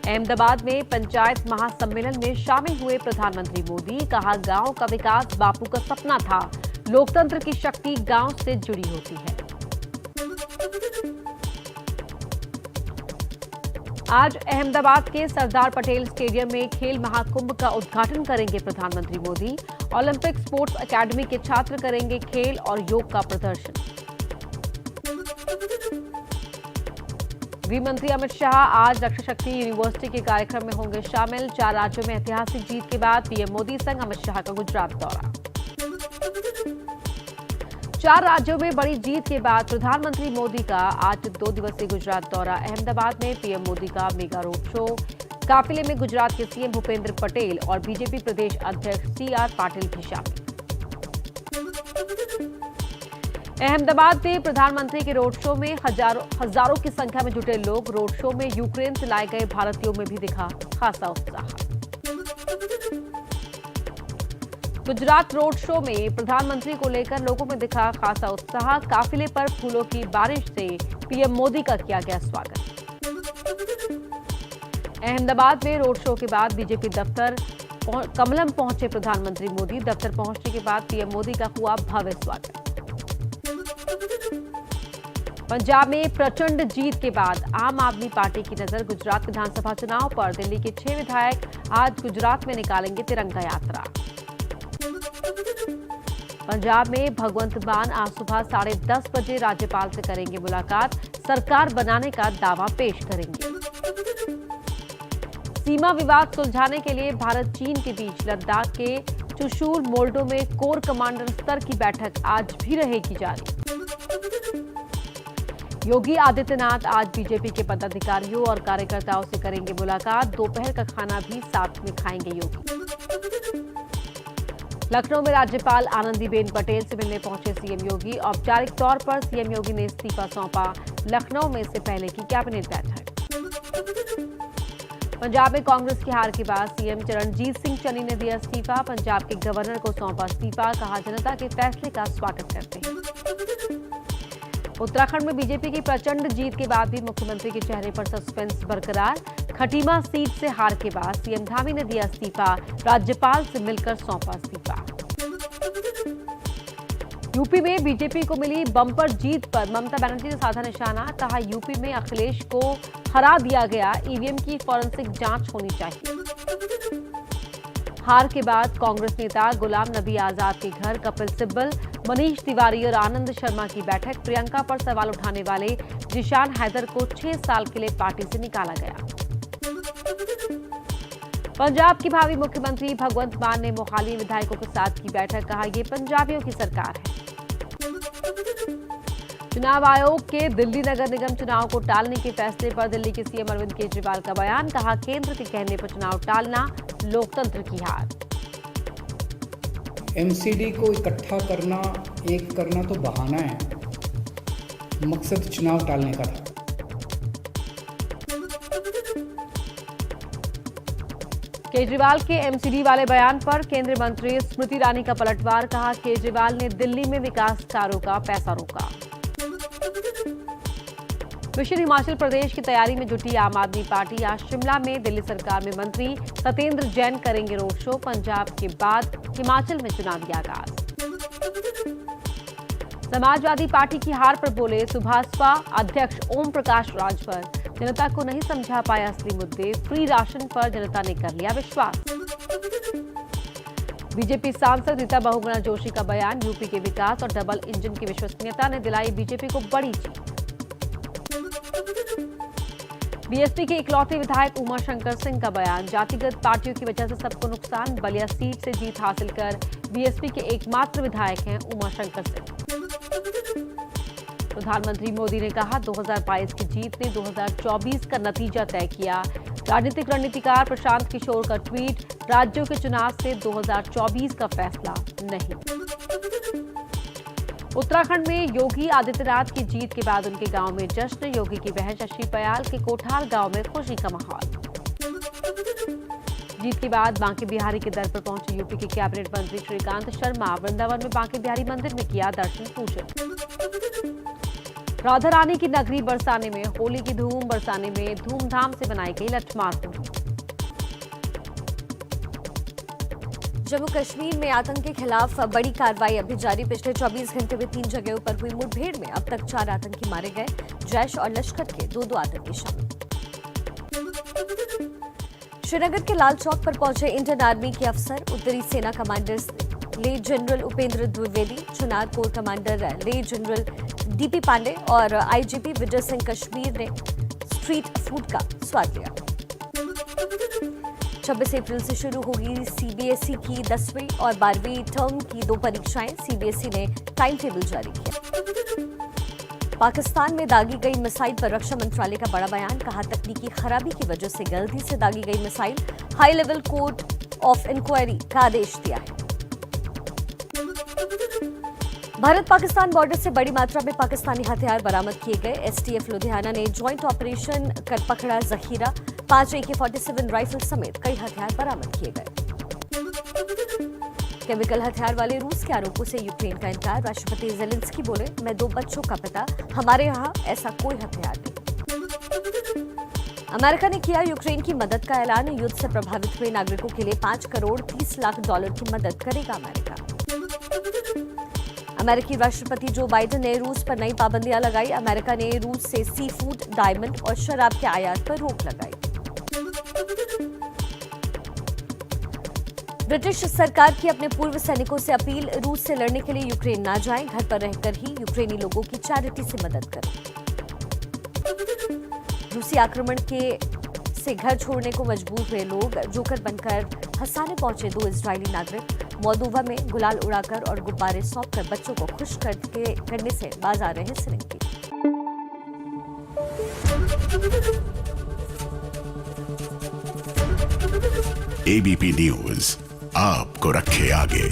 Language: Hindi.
अहमदाबाद में पंचायत महासम्मेलन में शामिल हुए प्रधानमंत्री मोदी। कहा, गांव का विकास बापू का सपना था। लोकतंत्र की शक्ति गांव से जुड़ी होती है। आज अहमदाबाद के सरदार पटेल स्टेडियम में खेल महाकुंभ का उद्घाटन करेंगे प्रधानमंत्री मोदी। ओलंपिक स्पोर्ट्स अकेडमी के छात्र करेंगे खेल और योग का प्रदर्शन। गृह मंत्री अमित शाह आज रक्षा शक्ति यूनिवर्सिटी के कार्यक्रम में होंगे शामिल। 4 राज्यों में ऐतिहासिक जीत के बाद पीएम मोदी संग अमित शाह का गुजरात दौरा। 4 राज्यों में बड़ी जीत के बाद प्रधानमंत्री मोदी का आज 2 दिवसीय गुजरात दौरा। अहमदाबाद में पीएम मोदी का मेगा रोड शो। काफिले में गुजरात के सीएम भूपेंद्र पटेल और बीजेपी प्रदेश अध्यक्ष सीआर पाटिल भी शामिल। अहमदाबाद में प्रधानमंत्री के रोड शो में हजारों की संख्या में जुटे लोग। रोड शो में यूक्रेन से लाए गए भारतीयों में भी दिखा खासा उत्साह। गुजरात रोड शो में प्रधानमंत्री को लेकर लोगों में दिखा खासा उत्साह। काफिले पर फूलों की बारिश से पीएम मोदी का किया गया स्वागत। अहमदाबाद में रोड शो के बाद बीजेपी दफ्तर कमलम पहुंचे प्रधानमंत्री मोदी। दफ्तर पहुंचने के बाद पीएम मोदी का हुआ भव्य स्वागत। पंजाब में प्रचंड जीत के बाद आम आदमी पार्टी की नजर गुजरात विधानसभा चुनाव पर। दिल्ली के 6 विधायक आज गुजरात में निकालेंगे तिरंगा यात्रा। पंजाब में भगवंत मान आज सुबह 10:30 बजे राज्यपाल से करेंगे मुलाकात। सरकार बनाने का दावा पेश करेंगे। सीमा विवाद सुलझाने के लिए भारत चीन के बीच लद्दाख के चुशूल मोल्डो में कोर कमांडर स्तर की बैठक आज भी रहेगी जारी। योगी आदित्यनाथ आज बीजेपी के पदाधिकारियों और कार्यकर्ताओं से करेंगे मुलाकात। दोपहर का खाना भी साथ में खाएंगे योगी। लखनऊ में राज्यपाल आनंदीबेन पटेल से मिलने पहुंचे सीएम योगी। औपचारिक तौर पर सीएम योगी ने इस्तीफा सौंपा। लखनऊ में इससे पहले की कैबिनेट बैठक। पंजाब में कांग्रेस की हार के बाद सीएम चरणजीत सिंह चन्नी ने दिया इस्तीफा। पंजाब के गवर्नर को सौंपा इस्तीफा। कहा, जनता के फैसले का स्वागत करते हैं। उत्तराखंड में बीजेपी की प्रचंड जीत के बाद भी मुख्यमंत्री के चेहरे पर सस्पेंस बरकरार। खटीमा सीट से हार के बाद सीएम धामी ने दिया इस्तीफा। राज्यपाल से मिलकर सौंपा इस्तीफा। यूपी में बीजेपी को मिली बम्पर जीत पर ममता बनर्जी ने साधा निशाना। कहा, यूपी में अखिलेश को हरा दिया गया। ईवीएम की फॉरेंसिक जांच होनी चाहिए। हार के बाद कांग्रेस नेता गुलाम नबी आजाद के घर कपिल सिब्बल, मनीष तिवारी और आनंद शर्मा की बैठक। प्रियंका पर सवाल उठाने वाले जिशान हैदर को 6 साल के लिए पार्टी से निकाला गया। पंजाब की भावी मुख्यमंत्री भगवंत मान ने मोहाली विधायकों के साथ की बैठक। कहा, ये पंजाबियों की सरकार है। चुनाव आयोग के दिल्ली नगर निगम चुनाव को टालने के फैसले पर दिल्ली के सीएम अरविंद केजरीवाल का बयान। कहा, केंद्र के कहने पर चुनाव टालना लोकतंत्र की हार। एमसीडी को इकट्ठा करना तो बहाना है, मकसद चुनाव टालने का था। केजरीवाल के एमसीडी वाले बयान पर केंद्रीय मंत्री स्मृति ईरानी का पलटवार। कहा, केजरीवाल ने दिल्ली में विकास कार्यों का पैसा रोका। मिशन हिमाचल प्रदेश की तैयारी में जुटी आम आदमी पार्टी। आज शिमला में दिल्ली सरकार में मंत्री सत्येंद्र जैन करेंगे रोड शो। पंजाब के बाद हिमाचल में चुनावी आगाज। समाजवादी पार्टी की हार पर बोले सुभाषपा अध्यक्ष ओम प्रकाश राजभर। जनता को नहीं समझा पाया असली मुद्दे। फ्री राशन पर जनता ने कर लिया विश्वास। बीजेपी सांसद रीता बहुगुणा जोशी का बयान। यूपी के विकास और डबल इंजन की विश्वसनीयता ने दिलाई बीजेपी को बड़ी जीत। बीएसपी के इकलौते विधायक उमाशंकर सिंह का बयान। जातिगत पार्टियों की वजह से सबको नुकसान। बलिया सीट से जीत हासिल कर बीएसपी के एकमात्र विधायक हैं उमाशंकर सिंह। प्रधानमंत्री मोदी ने कहा, 2022 की जीत ने 2024 का नतीजा तय किया। राजनीतिक रणनीतिकार प्रशांत किशोर का ट्वीट। राज्यों के चुनाव से 2024 का फैसला नहीं। उत्तराखंड में योगी आदित्यनाथ की जीत के बाद उनके गांव में जश्न। योगी की बहन शशि पयाल के कोठार गांव में खुशी का माहौल। जीत के बाद बांके बिहारी के दर पर पहुंचे यूपी के कैबिनेट मंत्री श्रीकांत शर्मा। वृंदावन में बांके बिहारी मंदिर में किया दर्शन पूजन। राधा रानी की नगरी बरसाने में होली की धूम बरसाने में धूमधाम से बनाई गई लठमार होली। जम्मू कश्मीर में आतंक के खिलाफ बड़ी कार्रवाई अभी जारी। पिछले 24 घंटे में 3 जगहों पर हुई मुठभेड़ में अब तक 4 आतंकी मारे गए। जैश और लश्कर के 2 आतंकी शामिल। श्रीनगर के लाल चौक पर पहुंचे इंडियन आर्मी के अफसर। उत्तरी सेना कमांडर ले general Upendra Dwivedi, Chunar core commander ले जनरल डीपी पांडे और आईजीपी विजय सिंह कश्मीर ने स्ट्रीट फूड का स्वाद लिया। 26 अप्रैल से शुरू होगी सीबीएसई की 10वीं और 12वीं टर्म की 2 परीक्षाएं। सीबीएसई ने टाइम टेबल जारी किया। पाकिस्तान में दागी गई मिसाइल पर रक्षा मंत्रालय का बड़ा बयान। कहा, तकनीकी खराबी की वजह से गलती से दागी गई missile. High level court of inquiry का आदेश दिया है। भारत पाकिस्तान बॉर्डर से बड़ी मात्रा में पाकिस्तानी हथियार बरामद किए गए। एसटीएफ लुधियाना ने ज्वाइंट ऑपरेशन कर पकड़ा जखीरा। 5 AK-47 राइफल समेत कई हथियार बरामद किए गए। केमिकल हथियार वाले रूस के आरोपों से यूक्रेन का इनकार। राष्ट्रपति जेलेंस्की बोले, मैं 2 बच्चों का पिता, हमारे यहाँ ऐसा कोई हथियार नहीं। अमेरिका ने किया यूक्रेन की मदद का ऐलान। युद्ध से प्रभावित हुए नागरिकों के लिए $5 करोड़ 30 लाख की मदद करेगा अमेरिका। अमेरिकी राष्ट्रपति जो बाइडेन ने रूस पर नई पाबंदियां लगाई। अमेरिका ने रूस से सी फूड, डायमंड और शराब के आयात पर रोक लगाई। ब्रिटिश सरकार की अपने पूर्व सैनिकों से अपील, रूस से लड़ने के लिए यूक्रेन ना जाएं, घर पर रहकर ही यूक्रेनी लोगों की चैरिटी से मदद करें। रूसी आक्रमण से घर छोड़ने को मजबूर हुए लोग जोकर बनकर हंसाने पहुंचे 2 इजरायली नागरिक। मोल्दोवा में गुलाल उड़ाकर और गुब्बारे सौंपकर बच्चों को खुश करने से बाज आ रहे सिरंगी। एबीपी न्यूज आपको रखे आगे।